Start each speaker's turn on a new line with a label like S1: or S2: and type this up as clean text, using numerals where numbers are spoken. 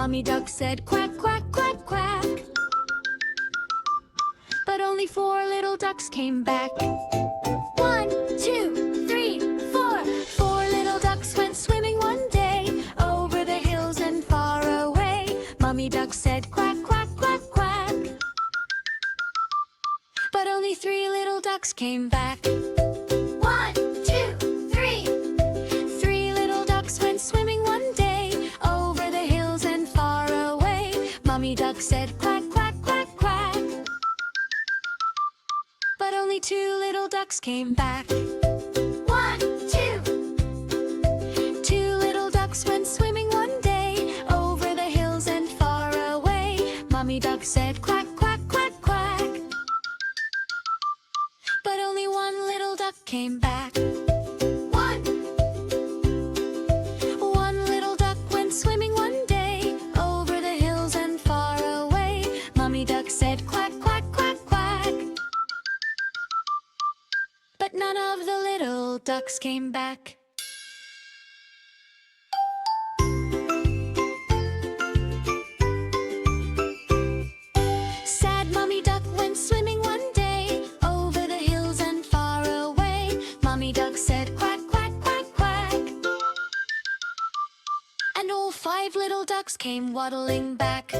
S1: Mommy duck said quack, quack, quack, quack. But only 4 little ducks came back. 1, 2, 3, 4. 4 little ducks went swimming one day over the hills and far away. Mommy duck said quack, quack, quack, quack. But only 3 little ducks came back. 1, 2, 3. 3 little ducks went swimming one day over the hills and far away. Mommy duck said quack, quack, quack, quack. But only 2 little ducks came back. 1, 2. 2 little ducks went swimming one day over the hills and far away. Mommy duck said quack, quack, quack, quack. But only 1 little duck came back. 1 little duck went swimming one day over the hills and far away. Mommy duck said quack, quack, quack, quack. But none of the little ducks came back. Sad Mommy duck went swimming one day over the hills and far away. Mommy duck said quack, quack, quack, quack. And all 5 little ducks came waddling back.